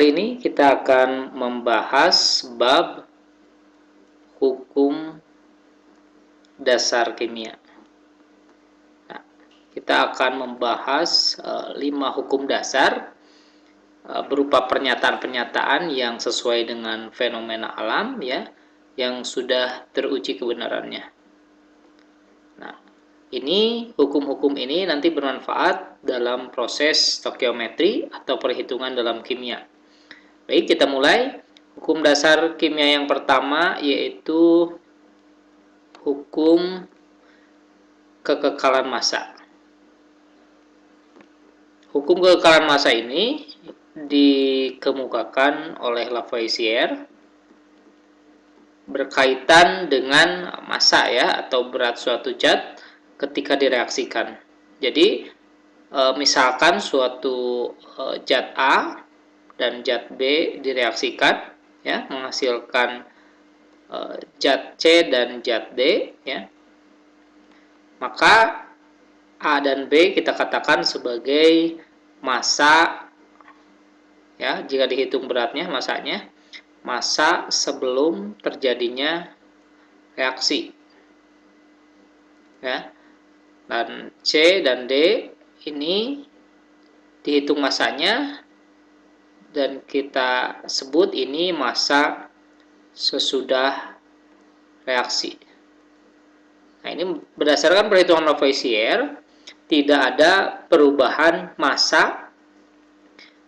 kali ini kita akan membahas bab hukum dasar kimia. Nah, kita akan membahas 5 hukum dasar berupa pernyataan-pernyataan yang sesuai dengan fenomena alam ya, yang sudah teruji kebenarannya. Nah, ini hukum-hukum ini nanti bermanfaat dalam proses stokiometri atau perhitungan dalam kimia. Baik, kita mulai. Hukum dasar kimia yang pertama yaitu hukum kekekalan massa. Hukum kekekalan massa ini dikemukakan oleh Lavoisier berkaitan dengan massa ya, atau berat suatu zat ketika direaksikan. Jadi misalkan suatu zat A dan zat B direaksikan ya, menghasilkan zat C dan zat D ya, maka A dan B kita katakan sebagai massa ya, jika dihitung beratnya, massa sebelum terjadinya reaksi ya. Dan C dan D ini dihitung massanya dan kita sebut ini massa sesudah reaksi. Nah, ini berdasarkan perhitungan Lavoisier, tidak ada perubahan massa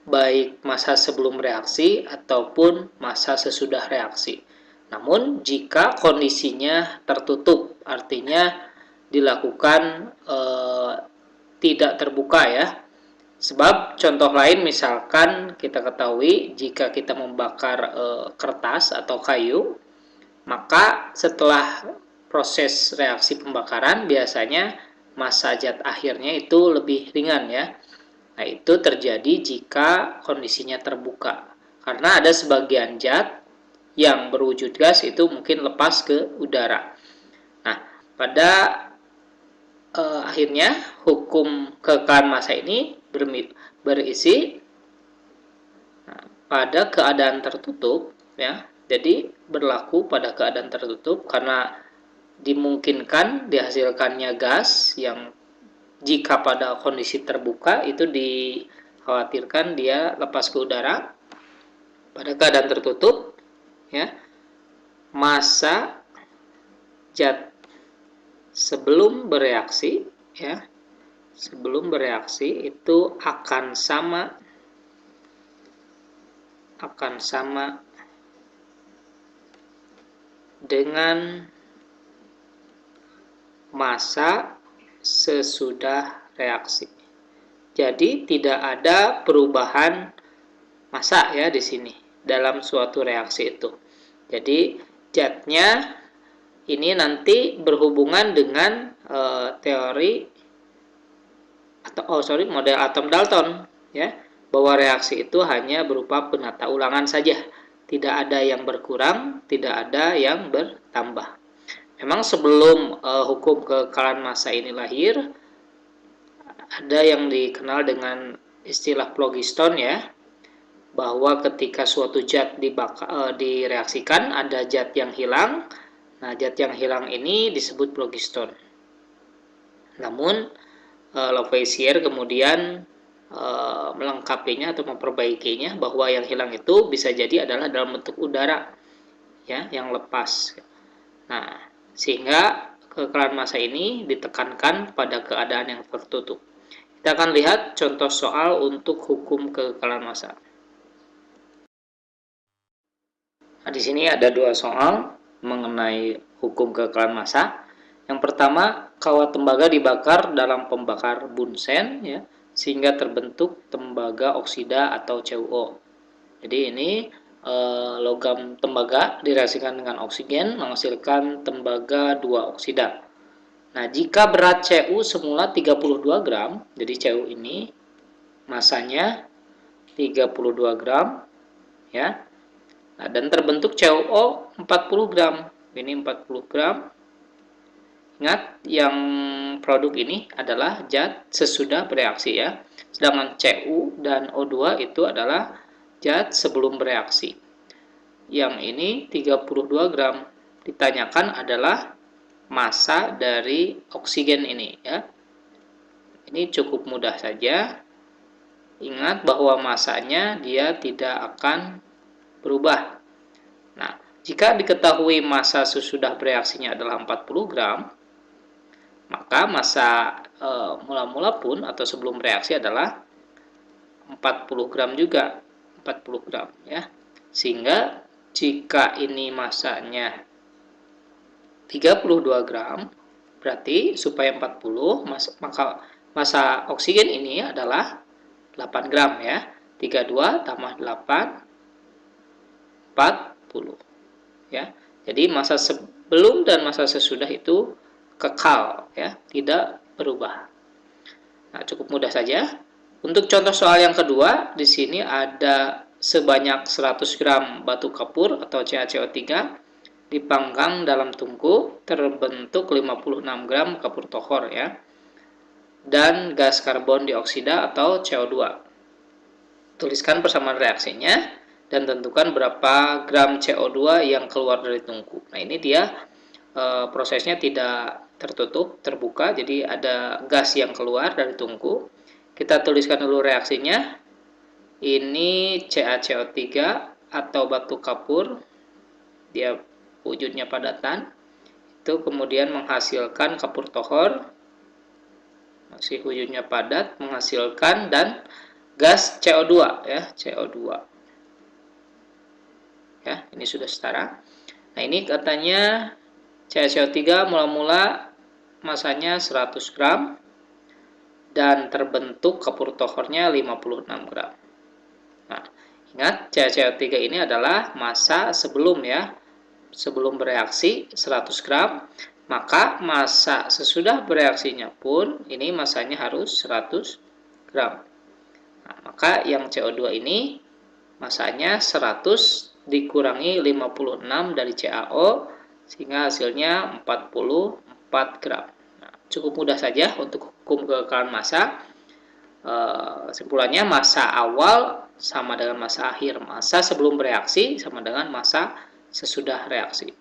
baik massa sebelum reaksi ataupun massa sesudah reaksi. Namun jika kondisinya tertutup, artinya dilakukan tidak terbuka ya. Sebab contoh lain misalkan kita ketahui jika kita membakar kertas atau kayu, maka setelah proses reaksi pembakaran biasanya massa zat akhirnya itu lebih ringan ya. Nah, itu terjadi jika kondisinya terbuka. Karena ada sebagian zat yang berwujud gas itu mungkin lepas ke udara. Nah, pada akhirnya hukum kekekalan massa ini berisi pada keadaan tertutup ya. Jadi berlaku pada keadaan tertutup karena dimungkinkan dihasilkannya gas yang jika pada kondisi terbuka itu dikhawatirkan dia lepas ke udara. Pada keadaan tertutup ya, massa zat sebelum bereaksi ya, itu akan sama dengan massa sesudah reaksi. Jadi tidak ada perubahan massa ya di sini dalam suatu reaksi itu. Jadi zatnya ini nanti berhubungan dengan teori atau model atom Dalton ya, bahwa reaksi itu hanya berupa penata ulangan saja, tidak ada yang berkurang, tidak ada yang bertambah. Memang sebelum hukum kekekalan massa ini lahir, ada yang dikenal dengan istilah phlogiston ya, bahwa ketika suatu zat direaksikan ada zat yang hilang. Nah, zat yang hilang ini disebut phlogiston. Namun Lavoisier kemudian melengkapinya atau memperbaikinya bahwa yang hilang itu bisa jadi adalah dalam bentuk udara ya, yang lepas. Nah, sehingga kekekalan massa ini ditekankan pada keadaan yang tertutup. Kita akan lihat contoh soal untuk hukum kekekalan massa. Nah, di sini ada 2 soal mengenai hukum kekekalan massa. Yang pertama, kawat tembaga dibakar dalam pembakar Bunsen ya, sehingga terbentuk tembaga oksida atau CuO. Jadi ini logam tembaga direaksikan dengan oksigen menghasilkan tembaga 2 oksida. Nah, jika berat Cu semula 32 gram, jadi Cu ini masanya 32 gram ya. Nah, dan terbentuk CuO 40 gram. Ini 40 gram. Ingat, yang produk ini adalah zat sesudah bereaksi ya. Sedangkan Cu dan O2 itu adalah zat sebelum bereaksi. Yang ini 32 gram. Ditanyakan adalah massa dari oksigen ini ya. Ini cukup mudah saja. Ingat bahwa massanya dia tidak akan berubah. Nah, jika diketahui massa sesudah bereaksinya adalah 40 gram, maka massa mula-mula pun atau sebelum reaksi adalah 40 gram juga. 40 gram ya. Sehingga jika ini massanya 32 gram, berarti supaya 40, maka massa oksigen ini adalah 8 gram ya. 32 tambah 8, 40 ya. Jadi massa sebelum dan massa sesudah itu kekal ya, tidak berubah. Nah, cukup mudah saja. Untuk contoh soal yang kedua, di sini ada sebanyak 100 gram batu kapur atau CaCO3 dipanggang dalam tungku, terbentuk 56 gram kapur tohor ya, dan gas karbon dioksida atau CO2. Tuliskan persamaan reaksinya dan tentukan berapa gram CO2 yang keluar dari tungku. Nah, ini dia prosesnya tidak tertutup, terbuka, jadi ada gas yang keluar dari tungku. Kita tuliskan dulu reaksinya. Ini CaCO3 atau batu kapur, dia wujudnya padatan, itu kemudian menghasilkan kapur tohor, masih wujudnya padat, menghasilkan dan gas CO2 ya, CO2 ya, ini sudah setara. Nah, ini katanya CaCO3 mula-mula masanya 100 gram dan terbentuk kapur tohornya 56 gram. Nah, ingat CaCO3 ini adalah massa sebelum ya, sebelum bereaksi 100 gram, maka massa sesudah bereaksinya pun ini massanya harus 100 gram. Nah, maka yang CO2 ini massanya 100 dikurangi 56 dari CaO, sehingga hasilnya 44 gram. Nah, cukup mudah saja untuk hukum kekekalan massa. Kesimpulannya, massa awal sama dengan massa akhir. Massa sebelum bereaksi sama dengan massa sesudah reaksi.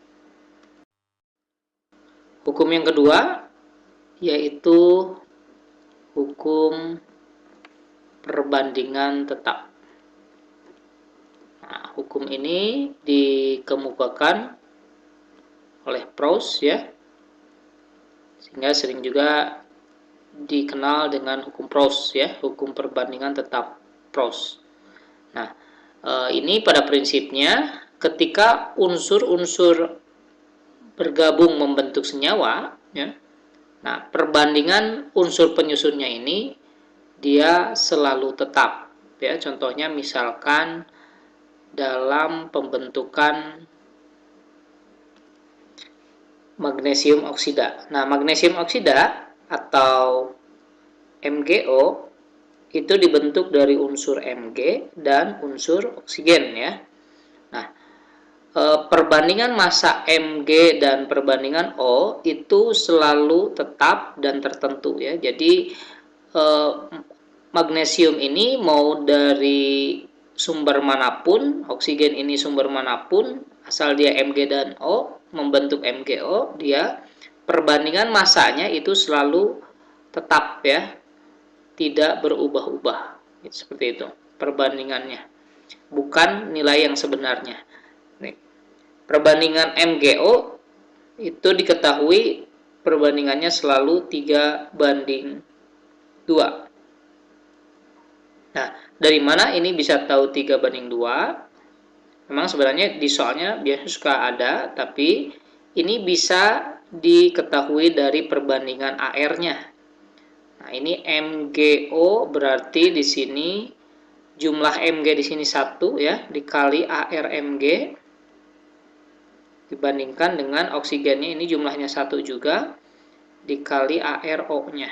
Hukum yang kedua yaitu hukum perbandingan tetap. Nah, hukum ini dikemukakan oleh Proust ya, sehingga sering juga dikenal dengan hukum Proust ya, hukum perbandingan tetap Proust. Nah, ini pada prinsipnya ketika unsur-unsur bergabung membentuk senyawa ya, nah perbandingan unsur penyusunnya ini dia selalu tetap ya. Contohnya misalkan dalam pembentukan magnesium oksida. Nah, magnesium oksida atau MgO itu dibentuk dari unsur Mg dan unsur oksigen ya. Nah, perbandingan massa Mg dan perbandingan O itu selalu tetap dan tertentu ya. Jadi magnesium ini mau dari sumber manapun, oksigen ini sumber manapun, asal dia Mg dan O membentuk MgO, dia perbandingan massanya itu selalu tetap ya, tidak berubah-ubah. Seperti itu perbandingannya, bukan nilai yang sebenarnya. Nih, perbandingan MgO itu diketahui perbandingannya selalu 3:2. Nah, dari mana ini bisa tahu 3:2? Memang sebenarnya di soalnya biasanya suka ada, tapi ini bisa diketahui dari perbandingan AR-nya. Nah, ini MgO berarti di sini jumlah Mg di sini 1 ya, dikali AR Mg dibandingkan dengan oksigennya ini jumlahnya 1 juga, dikali AR O-nya.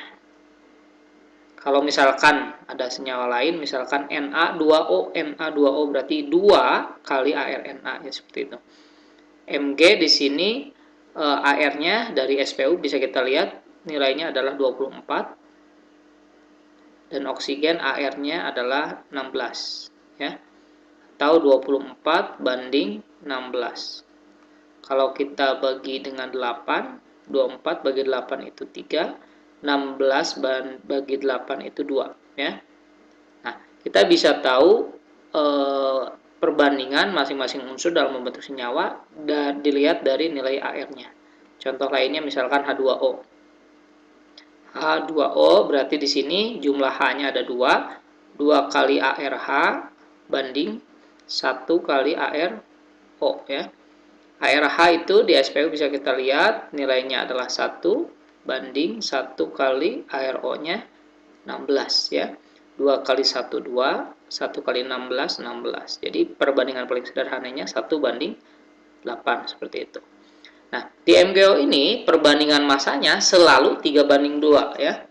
Kalau misalkan ada senyawa lain, misalkan Na2O, Na2O berarti 2 kali ArNa ya, seperti itu. Mg di sini AR-nya dari SPU bisa kita lihat nilainya adalah 24 dan oksigen AR-nya adalah 16 ya. atau 24 banding 16. Kalau kita bagi dengan 8, 24 bagi 8 itu 3, 16 bagi 8 itu 2 ya. Nah, kita bisa tahu perbandingan masing-masing unsur dalam membentuk senyawa dan dilihat dari nilai AR-nya. Contoh lainnya misalkan H2O. H2O berarti di sini jumlah H-nya ada 2, 2 kali ARH banding 1 kali ARO ya. ARH itu di SPU bisa kita lihat nilainya adalah 1 banding 1 kali ARO-nya 16 ya. 2 kali 1 2, 1 kali 16 16. Jadi perbandingan paling sederhananya 1 banding 8 seperti itu. Nah, di MgO ini perbandingan masanya selalu 3 banding 2 ya.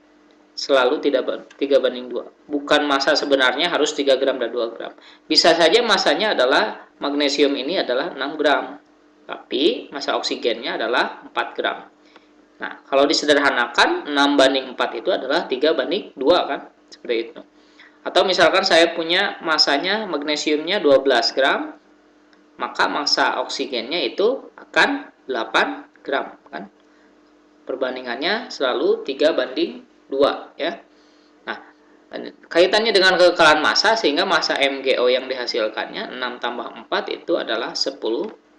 Selalu 3 banding 2. Bukan massa sebenarnya harus 3 gram dan 2 gram. Bisa saja massanya adalah magnesium ini adalah 6 gram. Tapi massa oksigennya adalah 4 gram. Nah, kalau disederhanakan 6 banding 4 itu adalah 3 banding 2 kan. Seperti itu. Atau misalkan saya punya massanya magnesiumnya 12 gram, maka massa oksigennya itu akan 8 gram kan. Perbandingannya selalu 3 banding 2 ya. Nah, kaitannya dengan kekekalan massa sehingga massa MgO yang dihasilkannya 6 tambah 4 itu adalah 10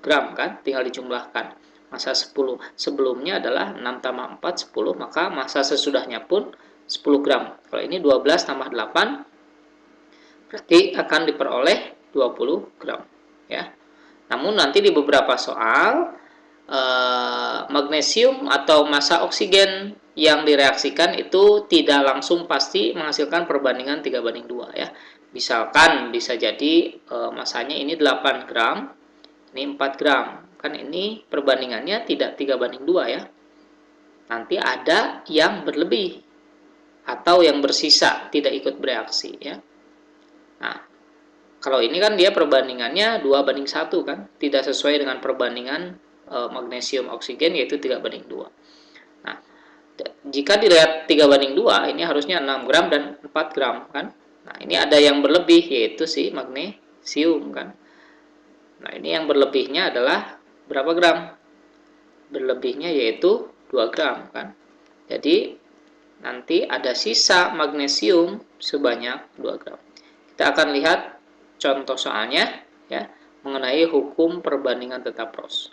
gram kan, tinggal dijumlahkan. Massa 10 sebelumnya adalah 6 tambah 4 10, maka massa sesudahnya pun 10 gram. Kalau ini 12 tambah 8 berarti akan diperoleh 20 gram ya. Namun nanti di beberapa soal magnesium atau massa oksigen yang direaksikan itu tidak langsung pasti menghasilkan perbandingan 3 banding 2 ya. Misalkan bisa jadi massanya ini 8 gram, ini 4 gram. Kan ini perbandingannya tidak 3 banding 2 ya. Nanti ada yang berlebih atau yang bersisa tidak ikut bereaksi ya. Nah, kalau ini kan dia perbandingannya 2 banding 1 kan, tidak sesuai dengan perbandingan magnesium oksigen yaitu 3 banding 2. Nah, jika dilihat 3 banding 2 ini harusnya 6 gram dan 4 gram kan. Nah, ini ada yang berlebih yaitu si magnesium kan. Nah, ini yang berlebihnya adalah berapa gram? Berlebihnya yaitu 2 gram kan. Jadi nanti ada sisa magnesium sebanyak 2 gram. Kita akan lihat contoh soalnya ya mengenai hukum perbandingan tetap Roche.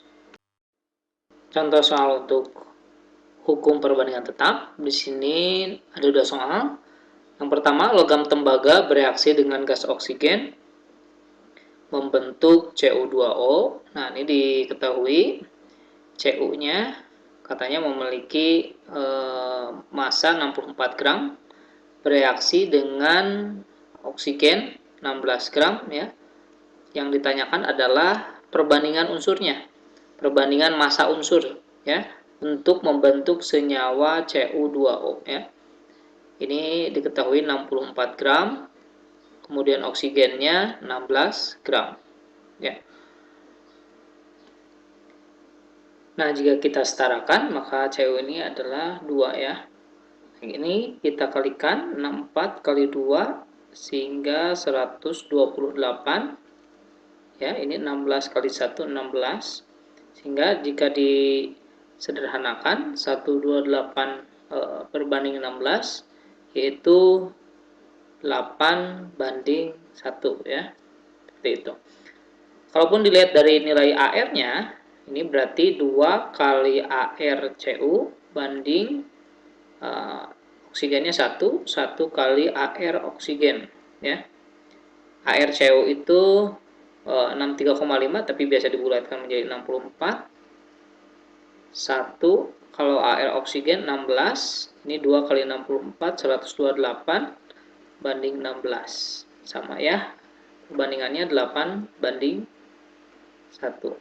Contoh soal untuk hukum perbandingan tetap. Di sini ada 2 soal. Yang pertama, logam tembaga bereaksi dengan gas oksigen membentuk Cu2O. Nah, ini diketahui Cu-nya katanya memiliki massa 64 gram bereaksi dengan oksigen 16 gram ya. Yang ditanyakan adalah perbandingan unsurnya. Perbandingan massa unsur ya untuk membentuk senyawa Cu2O ya. Ini diketahui 64 gram, kemudian oksigennya 16 gram ya. Nah, jika kita setarakan maka Cu ini adalah 2 ya. Ini kita kalikan 64 kali 2 sehingga 128 ya. Ini 16 kali 1 16. Sehingga jika disederhanakan 128 berbanding 16 yaitu 8 banding 1 ya. Seperti itu. Kalaupun dilihat dari nilai AR-nya, ini berarti 2 kali ArCu banding oksigennya 1 kali AR oksigen ya. ArCu itu 63,5 tapi biasa dibulatkan menjadi 64. 1 kalau AR oksigen 16, ini 2 kali 64 128 banding 16 sama ya, perbandingannya 8 banding 1.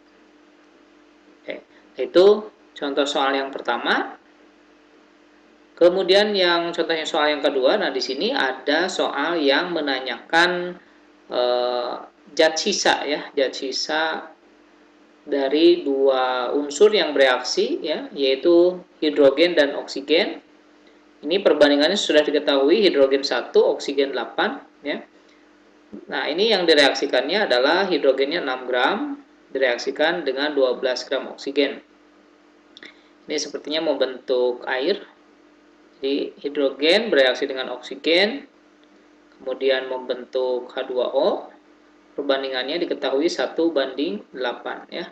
Oke, itu contoh soal yang pertama. Kemudian yang contohnya soal yang kedua. Nah, di sini ada soal yang menanyakan zat sisa ya, zat sisa dari 2 unsur yang bereaksi ya, yaitu hidrogen dan oksigen. Ini perbandingannya sudah diketahui, hidrogen 1, oksigen 8 ya. Nah, ini yang direaksikannya adalah hidrogennya 6 gram direaksikan dengan 12 gram oksigen. Ini sepertinya membentuk air. Jadi hidrogen bereaksi dengan oksigen, kemudian membentuk H2O. Perbandingannya diketahui 1:8 ya.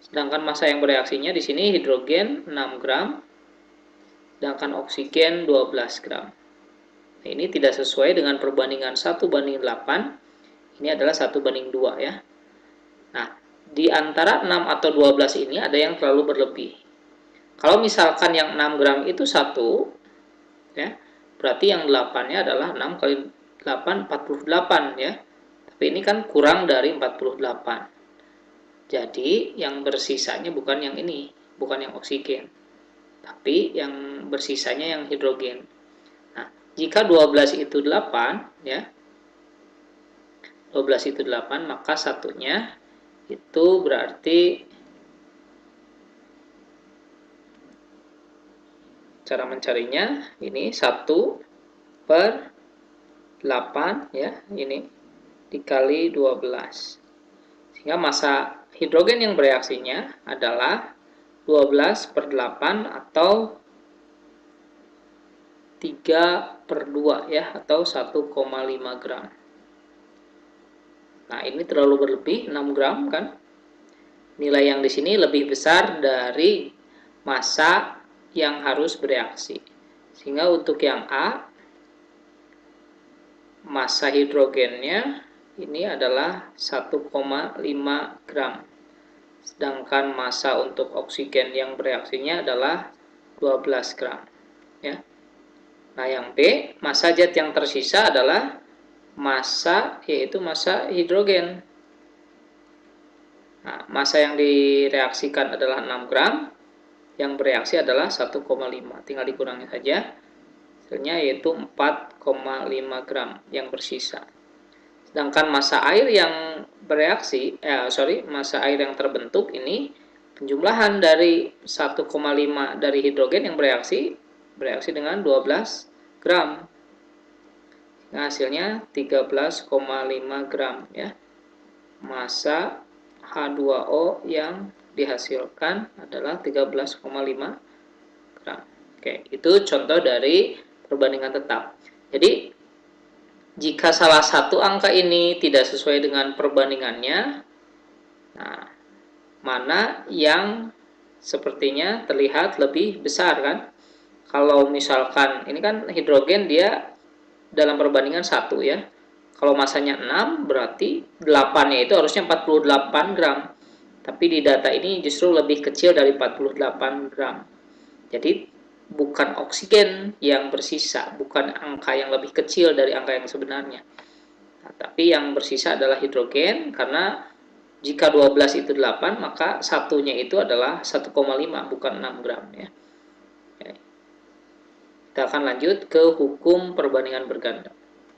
Sedangkan massa yang bereaksinya di sini hidrogen 6 gram, sedangkan oksigen 12 gram. Nah, ini tidak sesuai dengan perbandingan 1:8. Ini adalah 1:2 ya. Nah, di antara 6 atau 12 ini ada yang terlalu berlebih. Kalau misalkan yang 6 gram itu 1, ya, berarti yang 8-nya adalah 6 kali 8, 48 ya. Tapi ini kan kurang dari 48. Jadi yang bersisanya bukan yang ini, bukan yang oksigen. Tapi yang bersisanya yang hidrogen. Nah, jika 12 itu 8, ya, 12 itu 8, maka satunya itu berarti, cara mencarinya ini 1/8 ya, ini dikali 12. Sehingga massa hidrogen yang bereaksinya adalah 12/8 atau 3/2 ya, atau 1,5 gram. Nah, ini terlalu berlebih, 6 gram kan. Nilai yang di sini lebih besar dari massa yang harus bereaksi. Sehingga untuk yang A, massa hidrogennya ini adalah 1,5 gram. Sedangkan massa untuk oksigen yang bereaksinya adalah 12 gram. Ya. Nah, yang B, massa zat yang tersisa adalah massa, yaitu massa hidrogen. Nah, massa yang direaksikan adalah 6 gram, yang bereaksi adalah 1,5. Tinggal dikurangi saja. Hasilnya yaitu 4,5 gram yang bersisa. Sedangkan massa air yang bereaksi, massa air yang terbentuk ini penjumlahan dari 1,5 dari hidrogen yang bereaksi dengan 12 gram. Nah, hasilnya 13,5 gram ya. Massa H2O yang dihasilkan adalah 13,5 gram. Oke, itu contoh dari perbandingan tetap. Jadi, jika salah satu angka ini tidak sesuai dengan perbandingannya, nah, mana yang sepertinya terlihat lebih besar kan? Kalau misalkan ini kan hidrogen dia dalam perbandingan 1 ya. Kalau masanya 6 berarti 8-nya itu harusnya 48 gram. Tapi di data ini justru lebih kecil dari 48 gram. Jadi bukan oksigen yang bersisa, bukan angka yang lebih kecil dari angka yang sebenarnya. Nah, tapi yang bersisa adalah hidrogen, karena jika 12 itu 8, maka satunya itu adalah 1,5, bukan 6 gram ya. Kita akan lanjut ke hukum perbandingan berganda.